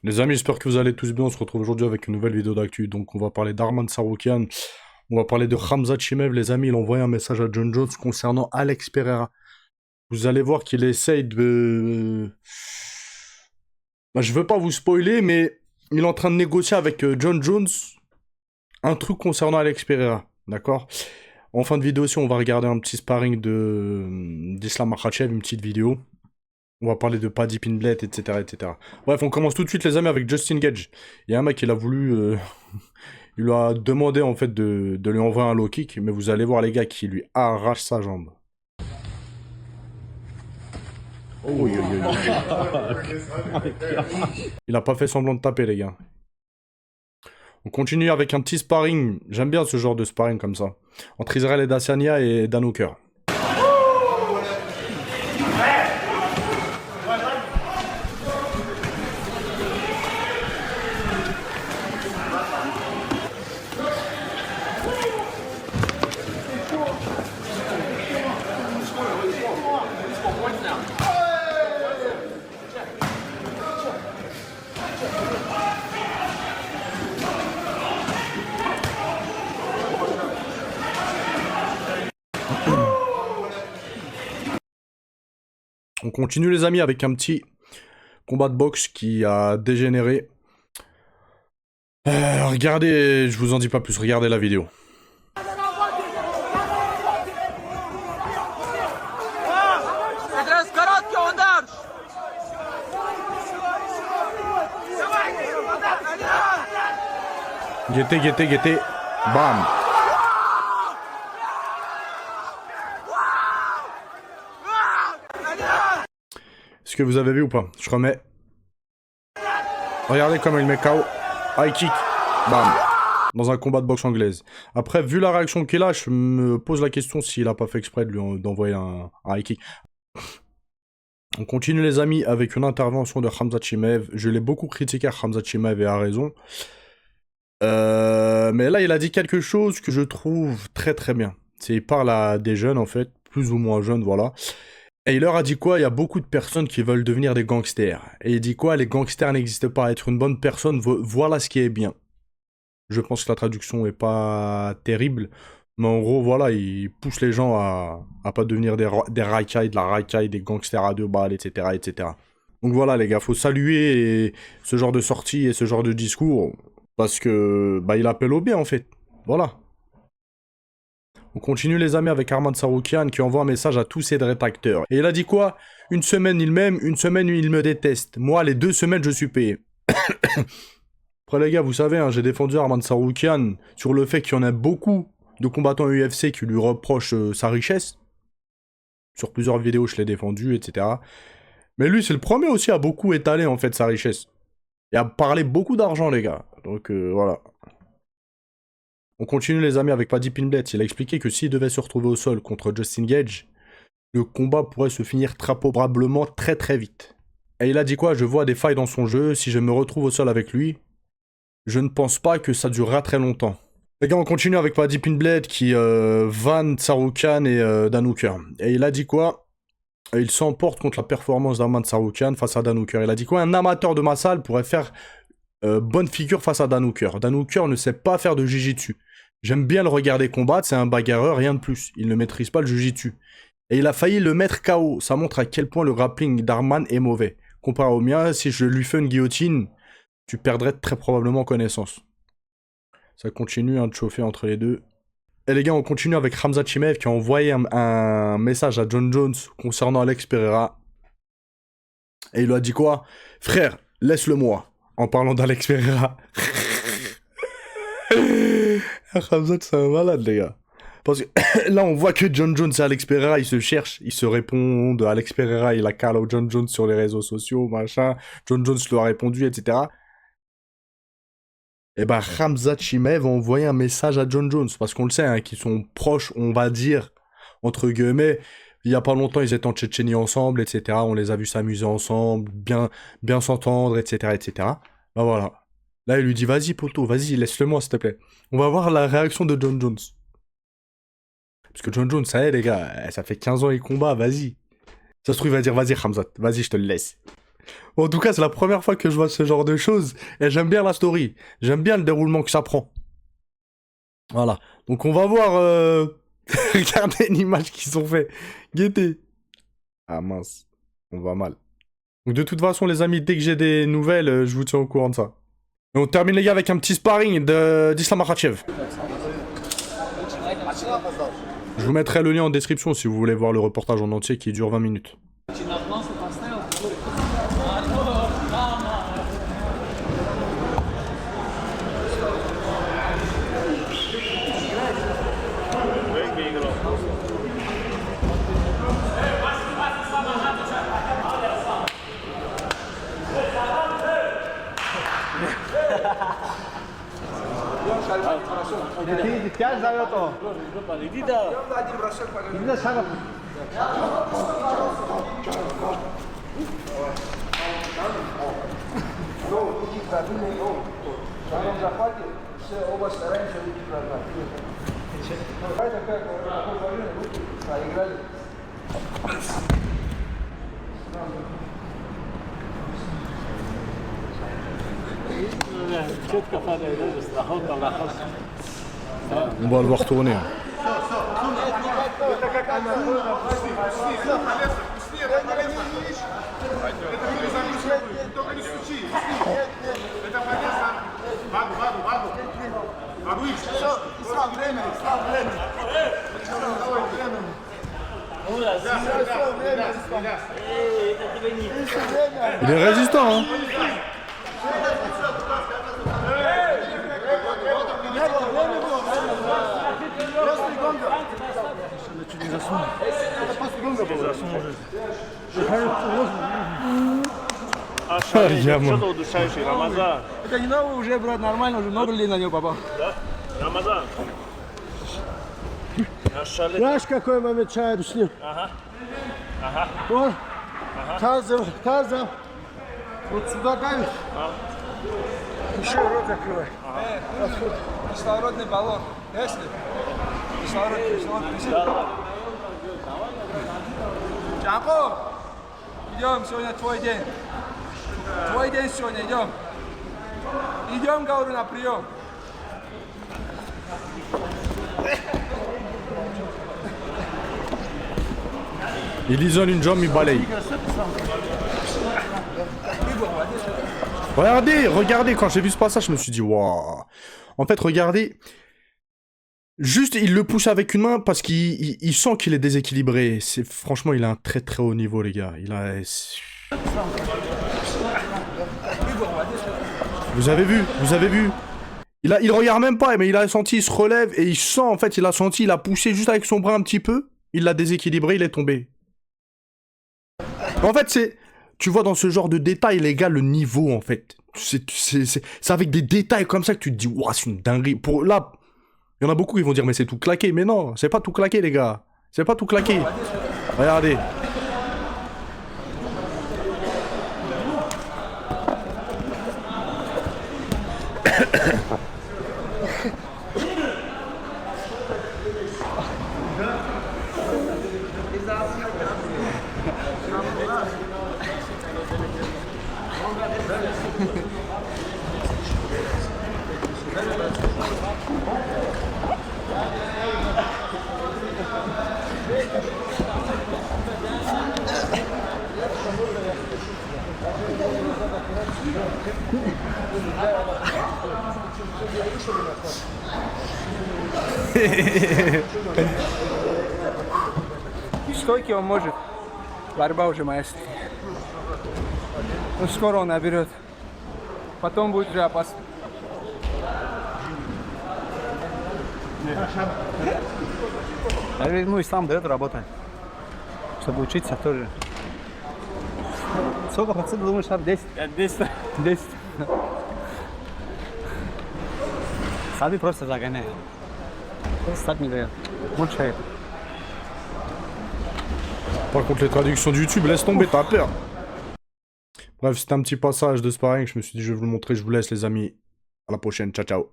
Les amis, j'espère que vous allez tous bien. On se retrouve aujourd'hui avec une nouvelle vidéo d'actu. Donc, on va parler d'Arman Tsarukyan. On va parler de Khamzat Chimaev. Les amis, il a envoyé un message à John Jones concernant Alex Pereira. Vous allez voir qu'il essaye de... je veux pas vous spoiler, mais il est en train de négocier avec John Jones un truc concernant Alex Pereira. D'accord? En fin de vidéo aussi, on va regarder un petit sparring d'Islam Makhachev, une petite vidéo. On va parler de Paddy Pimblett, etc., etc. Bref, on commence tout de suite, les amis, avec Justin Gage. Il y a un mec, il a voulu... il lui a demandé, en fait, de lui envoyer un low kick, mais vous allez voir, les gars, qui lui arrache sa jambe. Oh, il a pas fait semblant de taper, les gars. On continue avec un petit sparring. J'aime bien ce genre de sparring comme ça. Entre Israël Adesanya et Dan Hooker. On continue, les amis, avec un petit combat de boxe qui a dégénéré. Regardez, je vous en dis pas plus, regardez la vidéo. Guettez, bam. Est-ce que vous avez vu ou pas? Je remets. Regardez comment il met KO. High kick. Bam. Dans un combat de boxe anglaise. Après, vu la réaction qu'il a, je me pose la question s'il a pas fait exprès d'envoyer un high kick. On continue, les amis, avec une intervention de Khamzat Chimaev. Je l'ai beaucoup critiqué, Khamzat Chimaev, et a raison. Mais là, il a dit quelque chose que je trouve très très bien. Il parle à des jeunes, en fait, plus ou moins jeunes, voilà. Et il leur a dit quoi? Il y a beaucoup de personnes qui veulent devenir des gangsters. Et il dit quoi? Les gangsters n'existent pas. Être une bonne personne, voilà ce qui est bien. Je pense que la traduction est pas terrible. Mais en gros, voilà, il pousse les gens à pas devenir des racailles, de la racaille, des gangsters à deux balles, etc., etc. Donc voilà, les gars, faut saluer ce genre de sortie et ce genre de discours. Parce que, il appelle au bien, en fait. Voilà. On continue, les amis, avec Arman Tsarukyan qui envoie un message à tous ses détracteurs. Et il a dit quoi? Une semaine il m'aime, une semaine il me déteste. Moi, les 2 semaines, je suis payé. Après, les gars, vous savez, hein, j'ai défendu Arman Tsarukyan sur le fait qu'il y en a beaucoup de combattants UFC qui lui reprochent sa richesse. Sur plusieurs vidéos, je l'ai défendu, etc. Mais lui, c'est le premier aussi à beaucoup étaler, en fait, sa richesse. Et à parler beaucoup d'argent, les gars. Donc, voilà. On continue, les amis, avec Paddy Pimblett. Il a expliqué que s'il devait se retrouver au sol contre Justin Gage, le combat pourrait se finir très probablement très très vite. Et il a dit quoi? Je vois des failles dans son jeu. Si je me retrouve au sol avec lui, je ne pense pas que ça durera très longtemps. Les gars, on continue avec Paddy Pimblett qui vanne Tsarukyan et Dan Hooker. Et il a dit quoi? Il s'emporte contre la performance d'Arman Tsarukyan face à Dan Hooker. Il a dit quoi? Un amateur de ma salle pourrait faire bonne figure face à Dan Hooker. Dan Hooker ne sait pas faire de jiu-jitsu. J'aime bien le regarder combattre, c'est un bagarreur, rien de plus. Il ne maîtrise pas le jiu-jitsu. Et il a failli le mettre KO. Ça montre à quel point le grappling d'Arman est mauvais. Comparé au mien, si je lui fais une guillotine, tu perdrais très probablement connaissance. Ça continue de chauffer entre les deux. Et les gars, on continue avec Khamzat Chimaev qui a envoyé un message à John Jones concernant Alex Pereira. Et il lui a dit quoi? Frère, laisse-le moi. En parlant d'Alex Pereira. Khamzat, c'est un malade, les gars. Parce que là, on voit que John Jones et Alex Pereira, ils se cherchent, ils se répondent. Alex Pereira, il a call out John Jones sur les réseaux sociaux, machin. John Jones lui a répondu, etc. Et Khamzat Chimaev a envoyé un message à John Jones. Parce qu'on le sait, hein, qu'ils sont proches, on va dire, entre guillemets. Il y a pas longtemps, ils étaient en Tchétchénie ensemble, etc. On les a vus s'amuser ensemble, bien s'entendre, etc., etc. Voilà. Là, il lui dit, vas-y, poto, vas-y, laisse-le-moi, s'il te plaît. On va voir la réaction de John Jones. Parce que John Jones, ça y est, les gars, ça fait 15 ans qu'il combat, vas-y. Ça se trouve, il va dire, vas-y, Khamzat, vas-y, je te le laisse. Bon, en tout cas, c'est la première fois que je vois ce genre de choses. Et j'aime bien la story. J'aime bien le déroulement que ça prend. Voilà. Donc, on va voir... Regardez l'image qu'ils ont fait. Guettez. Ah mince. On va mal. Donc, de toute façon, les amis, dès que j'ai des nouvelles, je vous tiens au courant de ça. Et on termine, les gars, avec un petit sparring d'Islam Makhachev. Je vous mettrai le lien en description si vous voulez voir le reportage en entier qui dure 20 minutes. On va le voir tourner. Il est résistant, hein. Это не новый уже, брат, нормально, уже много ли на него попал? Да? Рамазан. Знаешь, какой момент чая с ним? Ага. Ага. Вот, тазом, вот сюда давишь, еще рот закрывай. Кислородный баллон, если? Кислород присел. Джанко, идем, сегодня твой день. Твой день сегодня, идем. Идем, говорю, на прием. Il isole une jambe, il balaye. Regardez, quand j'ai vu ce passage, je me suis dit, waouh. En fait, regardez. Juste, il le pousse avec une main parce qu'il sent qu'il est déséquilibré. Franchement, il a un très très haut niveau, les gars. Vous avez vu. Il regarde même pas, mais il a senti, il se relève et il sent, en fait, il a poussé juste avec son bras un petit peu. Il l'a déséquilibré, il est tombé. En fait, tu vois dans ce genre de détails, les gars, le niveau, en fait. C'est avec des détails comme ça que tu te dis, waouh, c'est une dinguerie. Là, il y en a beaucoup qui vont dire, mais c'est tout claqué. Mais non, c'est pas tout claqué, les gars. C'est pas tout claqué. Regardez. Стойки он может, борьба уже моя. Ну, скоро он наберет. Потом будет уже опасно. Ну, ислам дает работать, чтобы учиться тоже. Сколько процентов думаешь, Шар? 10? 10. 10. Саби просто загоняет. Стать не дает. Мучает. Par contre, les traductions de YouTube, laisse tomber, t'as peur. Bref, c'était un petit passage de sparring. Je me suis dit, je vais vous le montrer. Je vous laisse, les amis. À la prochaine. Ciao, ciao.